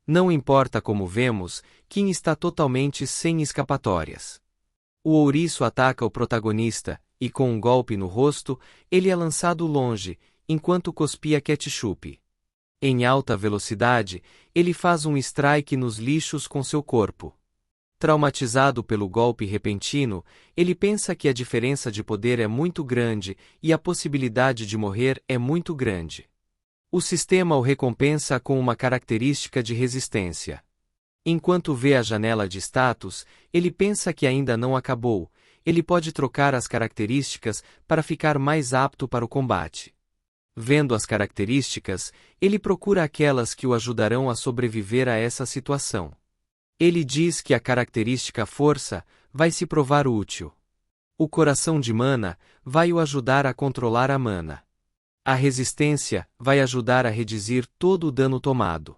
Não importa como vemos, Kim está totalmente sem escapatórias. O ouriço ataca o protagonista, e com um golpe no rosto, ele é lançado longe, enquanto cuspia ketchup. Em alta velocidade, ele faz um strike nos lixos com seu corpo. Traumatizado pelo golpe repentino, ele pensa que a diferença de poder é muito grande e a possibilidade de morrer é muito grande. O sistema o recompensa com uma característica de resistência. Enquanto vê a janela de status, ele pensa que ainda não acabou, ele pode trocar as características para ficar mais apto para o combate. Vendo as características, ele procura aquelas que o ajudarão a sobreviver a essa situação. Ele diz que a característica força vai se provar útil. O coração de mana vai o ajudar a controlar a mana. A resistência vai ajudar a reduzir todo o dano tomado.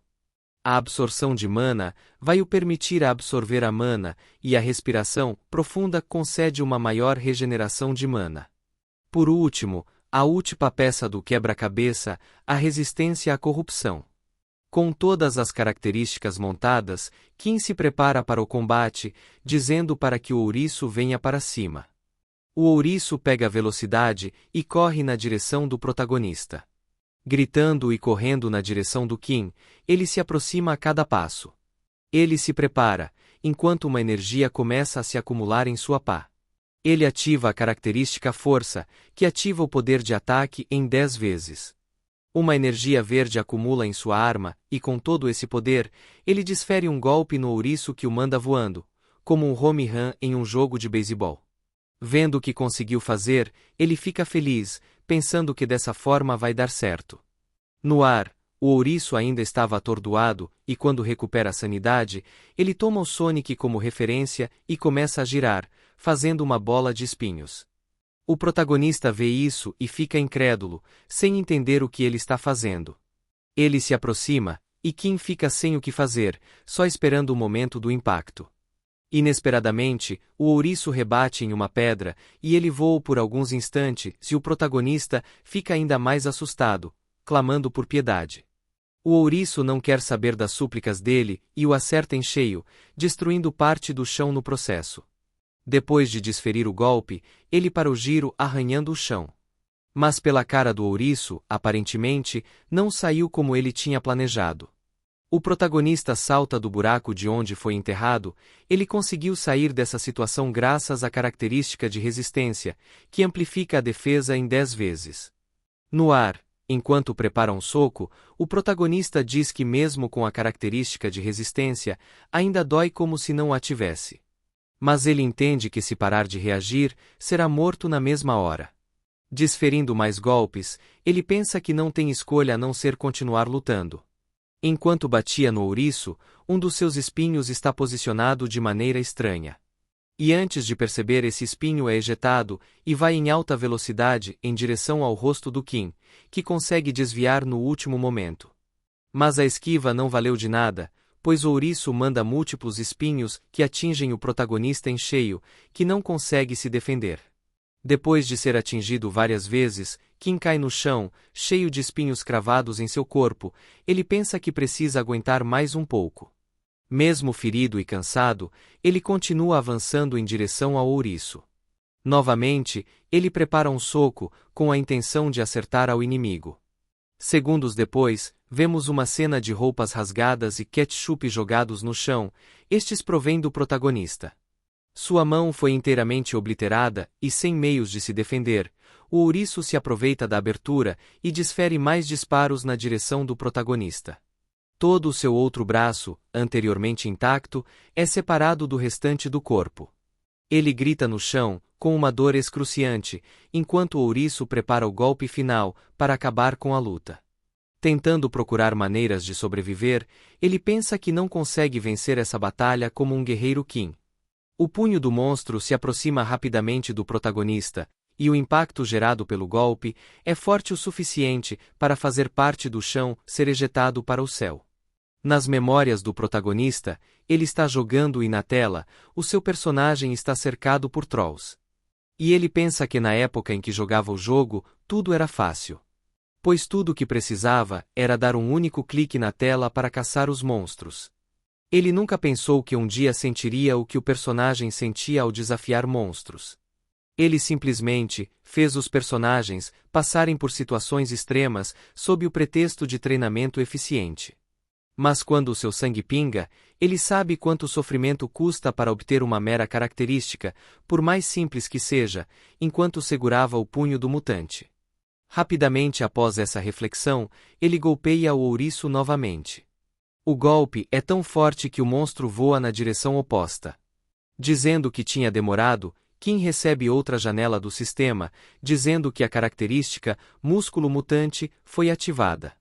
A absorção de mana vai o permitir a absorver a mana, e a respiração profunda concede uma maior regeneração de mana. Por último, a última peça do quebra-cabeça, a resistência à corrupção. Com todas as características montadas, Kim se prepara para o combate, dizendo para que o ouriço venha para cima. O ouriço pega velocidade e corre na direção do protagonista. Gritando e correndo na direção do Kim, ele se aproxima a cada passo. Ele se prepara, enquanto uma energia começa a se acumular em sua pá. Ele ativa a característica força, que ativa o poder de ataque em 10 vezes. Uma energia verde acumula em sua arma, e com todo esse poder, ele desfere um golpe no ouriço que o manda voando, como um home run em um jogo de beisebol. Vendo o que conseguiu fazer, ele fica feliz, pensando que dessa forma vai dar certo. No ar, o ouriço ainda estava atordoado, e quando recupera a sanidade, ele toma o Sonic como referência e começa a girar, fazendo uma bola de espinhos. O protagonista vê isso e fica incrédulo, sem entender o que ele está fazendo. Ele se aproxima, e Kim fica sem o que fazer, só esperando o momento do impacto. Inesperadamente, o ouriço rebate em uma pedra, e ele voa por alguns instantes, e o protagonista fica ainda mais assustado, clamando por piedade. O ouriço não quer saber das súplicas dele, e o acerta em cheio, destruindo parte do chão no processo. Depois de desferir o golpe, ele para o giro arranhando o chão. Mas pela cara do ouriço, aparentemente, não saiu como ele tinha planejado. O protagonista salta do buraco de onde foi enterrado, ele conseguiu sair dessa situação graças à característica de resistência, que amplifica a defesa em 10 vezes. No ar, enquanto prepara um soco, o protagonista diz que mesmo com a característica de resistência, ainda dói como se não a tivesse. Mas ele entende que se parar de reagir, será morto na mesma hora. Desferindo mais golpes, ele pensa que não tem escolha a não ser continuar lutando. Enquanto batia no ouriço, um dos seus espinhos está posicionado de maneira estranha. E antes de perceber, esse espinho é ejetado e vai em alta velocidade em direção ao rosto do Kim, que consegue desviar no último momento. Mas a esquiva não valeu de nada, pois o ouriço manda múltiplos espinhos que atingem o protagonista em cheio, que não consegue se defender. Depois de ser atingido várias vezes, Kim cai no chão, cheio de espinhos cravados em seu corpo, ele pensa que precisa aguentar mais um pouco. Mesmo ferido e cansado, ele continua avançando em direção ao ouriço. Novamente, ele prepara um soco, com a intenção de acertar ao inimigo. Segundos depois, vemos uma cena de roupas rasgadas e ketchup jogados no chão, estes provém do protagonista. Sua mão foi inteiramente obliterada e sem meios de se defender, o ouriço se aproveita da abertura e desfere mais disparos na direção do protagonista. Todo o seu outro braço, anteriormente intacto, é separado do restante do corpo. Ele grita no chão, com uma dor excruciante, enquanto o ouriço prepara o golpe final, para acabar com a luta. Tentando procurar maneiras de sobreviver, ele pensa que não consegue vencer essa batalha como um guerreiro Kim. O punho do monstro se aproxima rapidamente do protagonista, e o impacto gerado pelo golpe é forte o suficiente para fazer parte do chão ser ejetado para o céu. Nas memórias do protagonista, ele está jogando e na tela, o seu personagem está cercado por trolls. E ele pensa que na época em que jogava o jogo, tudo era fácil. pois tudo o que precisava era dar um único clique na tela para caçar os monstros. Ele nunca pensou que um dia sentiria o que o personagem sentia ao desafiar monstros. Ele simplesmente fez os personagens passarem por situações extremas sob o pretexto de treinamento eficiente. Mas quando o seu sangue pinga, ele sabe quanto sofrimento custa para obter uma mera característica, por mais simples que seja, enquanto segurava o punho do mutante. Rapidamente após essa reflexão, ele golpeia o ouriço novamente. O golpe é tão forte que o monstro voa na direção oposta. Dizendo que tinha demorado, Kim recebe outra janela do sistema, dizendo que a característica músculo mutante foi ativada.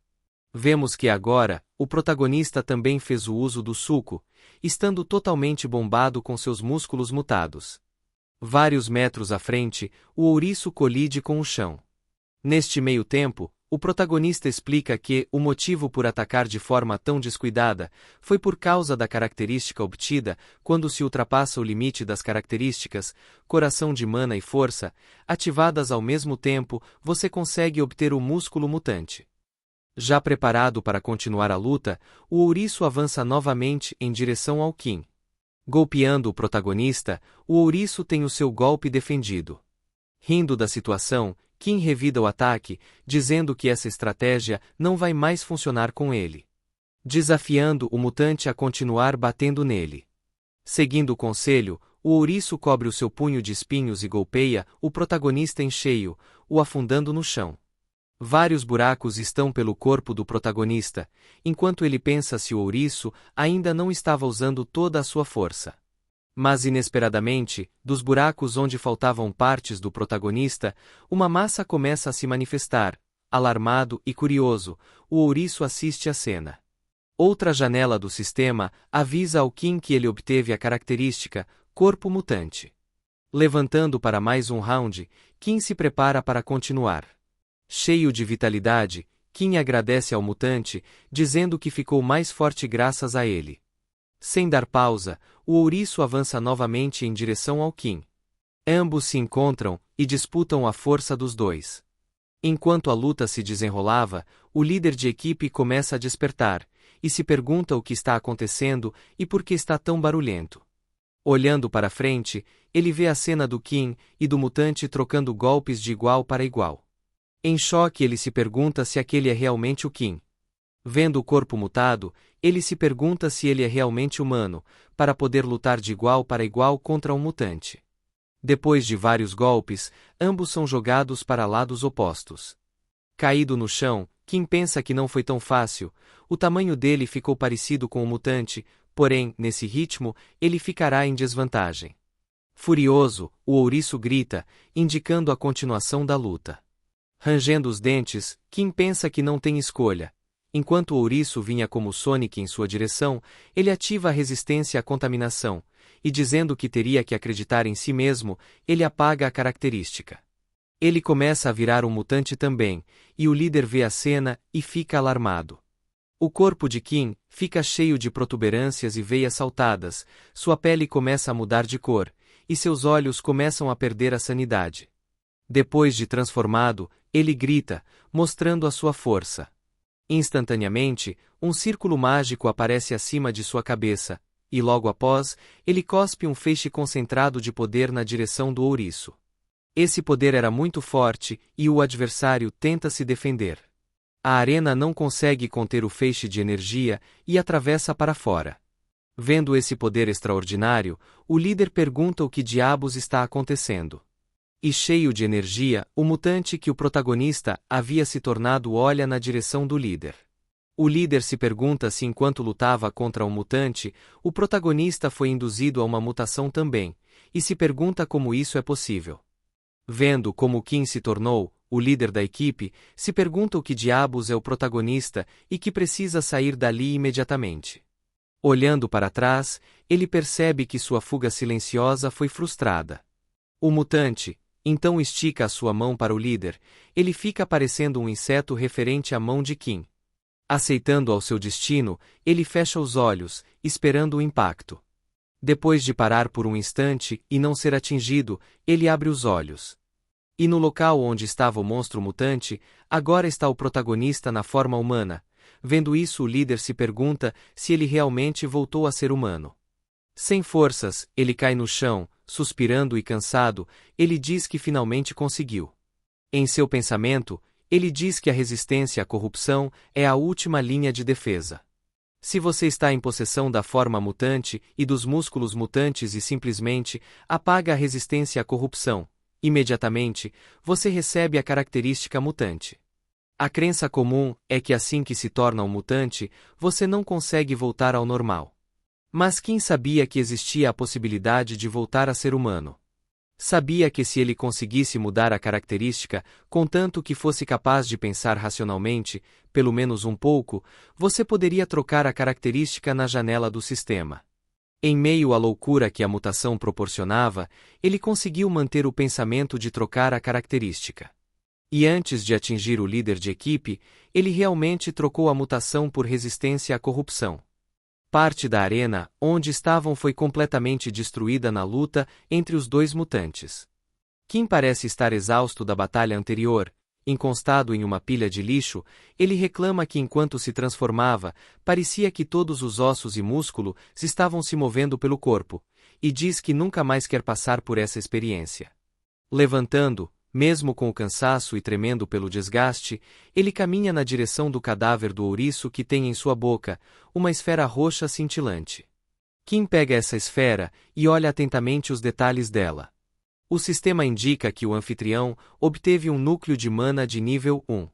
Vemos que agora, o protagonista também fez o uso do suco, estando totalmente bombado com seus músculos mutados. Vários metros à frente, o ouriço colide com o chão. Neste meio tempo, o protagonista explica que o motivo por atacar de forma tão descuidada foi por causa da característica obtida quando se ultrapassa o limite das características, coração de mana e força, ativadas ao mesmo tempo, você consegue obter o músculo mutante. Já preparado para continuar a luta, o ouriço avança novamente em direção ao Kim. Golpeando o protagonista, o ouriço tem o seu golpe defendido. Rindo da situação, Kim revida o ataque, dizendo que essa estratégia não vai mais funcionar com ele. Desafiando o mutante a continuar batendo nele. Seguindo o conselho, o ouriço cobre o seu punho de espinhos e golpeia o protagonista em cheio, o afundando no chão. Vários buracos estão pelo corpo do protagonista, enquanto ele pensa se o ouriço ainda não estava usando toda a sua força. Mas inesperadamente, dos buracos onde faltavam partes do protagonista, uma massa começa a se manifestar. Alarmado e curioso, o ouriço assiste à cena. Outra janela do sistema avisa ao Kim que ele obteve a característica corpo mutante. Levantando para mais um round, Kim se prepara para continuar. Cheio de vitalidade, Kim agradece ao mutante, dizendo que ficou mais forte graças a ele. Sem dar pausa, o ouriço avança novamente em direção ao Kim. Ambos se encontram e disputam a força dos dois. Enquanto a luta se desenrolava, o líder de equipe começa a despertar, e se pergunta o que está acontecendo e por que está tão barulhento. Olhando para frente, ele vê a cena do Kim e do mutante trocando golpes de igual para igual. Em choque, ele se pergunta se aquele é realmente o Kim. Vendo o corpo mutado, ele se pergunta se ele é realmente humano, para poder lutar de igual para igual contra um mutante. Depois de vários golpes, ambos são jogados para lados opostos. Caído no chão, Kim pensa que não foi tão fácil, o tamanho dele ficou parecido com o mutante, porém, nesse ritmo, ele ficará em desvantagem. Furioso, o ouriço grita, indicando a continuação da luta. Rangendo os dentes, Kim pensa que não tem escolha. Enquanto o ouriço vinha como Sonic em sua direção, ele ativa a resistência à contaminação, e dizendo que teria que acreditar em si mesmo, ele apaga a característica. Ele começa a virar um mutante também, e o líder vê a cena e fica alarmado. O corpo de Kim fica cheio de protuberâncias e veias saltadas, sua pele começa a mudar de cor, e seus olhos começam a perder a sanidade. Depois de transformado, ele grita, mostrando a sua força. Instantaneamente, um círculo mágico aparece acima de sua cabeça, e logo após, ele cospe um feixe concentrado de poder na direção do ouriço. Esse poder era muito forte, e o adversário tenta se defender. A arena não consegue conter o feixe de energia e atravessa para fora. Vendo esse poder extraordinário, o líder pergunta o que diabos está acontecendo. E cheio de energia, o mutante que o protagonista havia se tornado olha na direção do líder. O líder se pergunta se enquanto lutava contra um mutante, o protagonista foi induzido a uma mutação também, e se pergunta como isso é possível. Vendo como Kim se tornou o líder da equipe, se pergunta o que diabos é o protagonista e que precisa sair dali imediatamente. Olhando para trás, ele percebe que sua fuga silenciosa foi frustrada. O mutante, então estica a sua mão para o líder, ele fica parecendo um inseto referente à mão de Kim. Aceitando ao seu destino, ele fecha os olhos, esperando o impacto. Depois de parar por um instante e não ser atingido, ele abre os olhos. E no local onde estava o monstro mutante, agora está o protagonista na forma humana. Vendo isso, o líder se pergunta se ele realmente voltou a ser humano. Sem forças, ele cai no chão, suspirando e cansado, ele diz que finalmente conseguiu. Em seu pensamento, ele diz que a resistência à corrupção é a última linha de defesa. Se você está em possessão da forma mutante e dos músculos mutantes e simplesmente apaga a resistência à corrupção, imediatamente, você recebe a característica mutante. A crença comum é que assim que se torna um mutante, você não consegue voltar ao normal. Mas Kim sabia que existia a possibilidade de voltar a ser humano. Sabia que se ele conseguisse mudar a característica, contanto que fosse capaz de pensar racionalmente, pelo menos um pouco, você poderia trocar a característica na janela do sistema. Em meio à loucura que a mutação proporcionava, ele conseguiu manter o pensamento de trocar a característica. E antes de atingir o líder de equipe, ele realmente trocou a mutação por resistência à corrupção. Parte da arena onde estavam foi completamente destruída na luta entre os dois mutantes. Kim parece estar exausto da batalha anterior. Encostado em uma pilha de lixo, ele reclama que enquanto se transformava, parecia que todos os ossos e músculos estavam se movendo pelo corpo, e diz que nunca mais quer passar por essa experiência. Levantando, mesmo com o cansaço e tremendo pelo desgaste, ele caminha na direção do cadáver do ouriço que tem em sua boca uma esfera roxa cintilante. Kim pega essa esfera e olha atentamente os detalhes dela. O sistema indica que o anfitrião obteve um núcleo de mana de nível 1.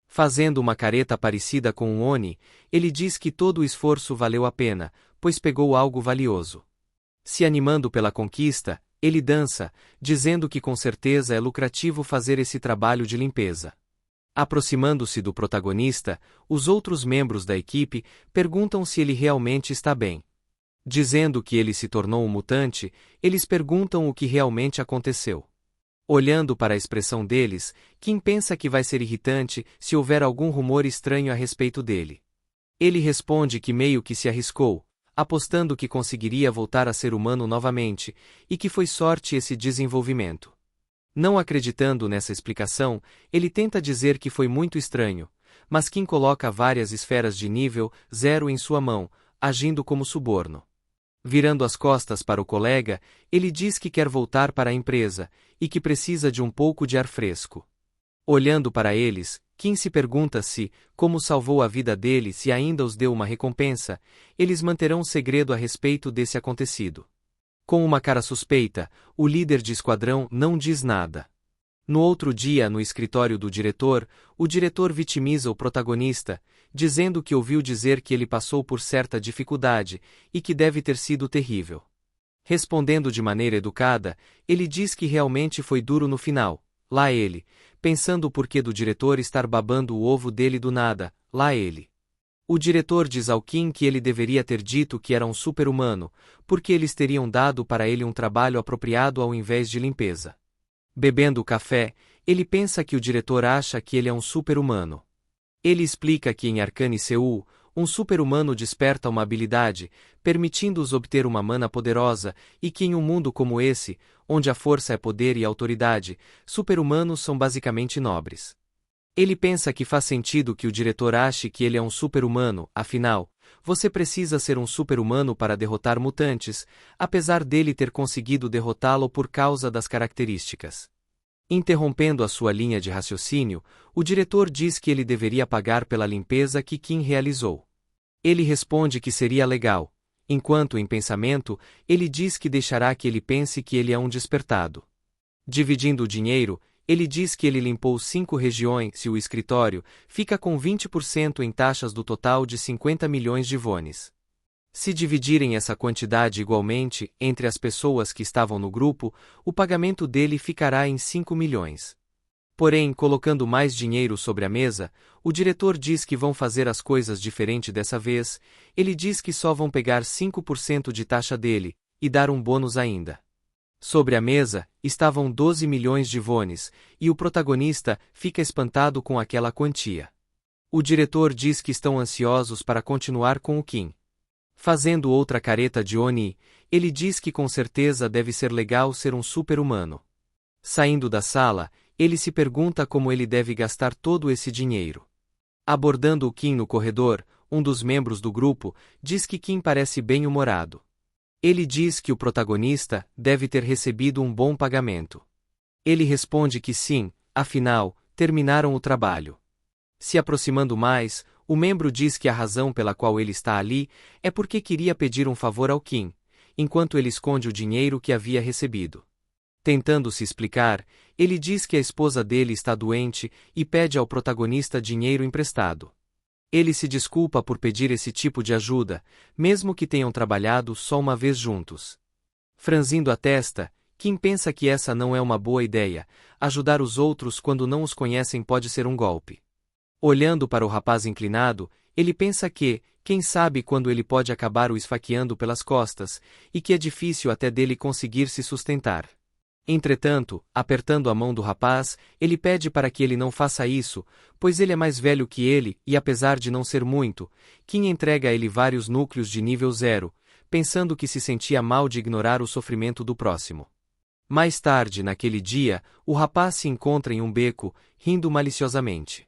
Fazendo uma careta parecida com um Oni, ele diz que todo o esforço valeu a pena, pois pegou algo valioso. Se animando pela conquista, ele dança, dizendo que com certeza é lucrativo fazer esse trabalho de limpeza. Aproximando-se do protagonista, os outros membros da equipe perguntam se ele realmente está bem. Dizendo que ele se tornou um mutante, eles perguntam o que realmente aconteceu. Olhando para a expressão deles, Kim pensa que vai ser irritante se houver algum rumor estranho a respeito dele. Ele responde que meio que se arriscou, apostando que conseguiria voltar a ser humano novamente, e que foi sorte esse desenvolvimento. Não acreditando nessa explicação, ele tenta dizer que foi muito estranho, mas Kim coloca várias esferas de nível 0 em sua mão, agindo como suborno. Virando as costas para o colega, ele diz que quer voltar para a empresa, e que precisa de um pouco de ar fresco. Olhando para eles, Kim se pergunta se, como salvou a vida deles e ainda os deu uma recompensa, eles manterão segredo a respeito desse acontecido. Com uma cara suspeita, o líder de esquadrão não diz nada. No outro dia, no escritório do diretor, o diretor vitimiza o protagonista, dizendo que ouviu dizer que ele passou por certa dificuldade e que deve ter sido terrível. Respondendo de maneira educada, ele diz que realmente foi duro no final. Lá ele, pensando o porquê do diretor estar babando o ovo dele do nada, lá ele. O diretor diz ao Kim que ele deveria ter dito que era um super-humano, porque eles teriam dado para ele um trabalho apropriado ao invés de limpeza. Bebendo o café, ele pensa que o diretor acha que ele é um super-humano. Ele explica que em Arcane Seul, um super-humano desperta uma habilidade, permitindo-os obter uma mana poderosa, e que em um mundo como esse, onde a força é poder e autoridade, super-humanos são basicamente nobres. Ele pensa que faz sentido que o diretor ache que ele é um super-humano, afinal, você precisa ser um super-humano para derrotar mutantes, apesar dele ter conseguido derrotá-lo por causa das características. Interrompendo a sua linha de raciocínio, o diretor diz que ele deveria pagar pela limpeza que Kim realizou. Ele responde que seria legal, enquanto em pensamento, ele diz que deixará que ele pense que ele é um despertado. Dividindo o dinheiro, ele diz que ele limpou 5 regiões e o escritório fica com 20% em taxas do total de 50 milhões de wones. Se dividirem essa quantidade igualmente entre as pessoas que estavam no grupo, o pagamento dele ficará em 5 milhões. Porém, colocando mais dinheiro sobre a mesa, o diretor diz que vão fazer as coisas diferente dessa vez, ele diz que só vão pegar 5% de taxa dele, e dar um bônus ainda. Sobre a mesa, estavam 12 milhões de wones, e o protagonista fica espantado com aquela quantia. O diretor diz que estão ansiosos para continuar com o Kim. Fazendo outra careta de Oni, ele diz que com certeza deve ser legal ser um super-humano. Saindo da sala, ele se pergunta como ele deve gastar todo esse dinheiro. Abordando o Kim no corredor, um dos membros do grupo diz que Kim parece bem-humorado. Ele diz que o protagonista deve ter recebido um bom pagamento. Ele responde que sim, afinal, terminaram o trabalho. Se aproximando mais, o membro diz que a razão pela qual ele está ali é porque queria pedir um favor ao Kim, enquanto ele esconde o dinheiro que havia recebido. Tentando se explicar, ele diz que a esposa dele está doente e pede ao protagonista dinheiro emprestado. Ele se desculpa por pedir esse tipo de ajuda, mesmo que tenham trabalhado só uma vez juntos. Franzindo a testa, Kim pensa que essa não é uma boa ideia. Ajudar os outros quando não os conhecem pode ser um golpe. Olhando para o rapaz inclinado, ele pensa que, quem sabe quando ele pode acabar o esfaqueando pelas costas, e que é difícil até dele conseguir se sustentar. Entretanto, apertando a mão do rapaz, ele pede para que ele não faça isso, pois ele é mais velho que ele e apesar de não ser muito, Kim entrega a ele vários núcleos de nível 0, pensando que se sentia mal de ignorar o sofrimento do próximo. Mais tarde naquele dia, o rapaz se encontra em um beco, rindo maliciosamente.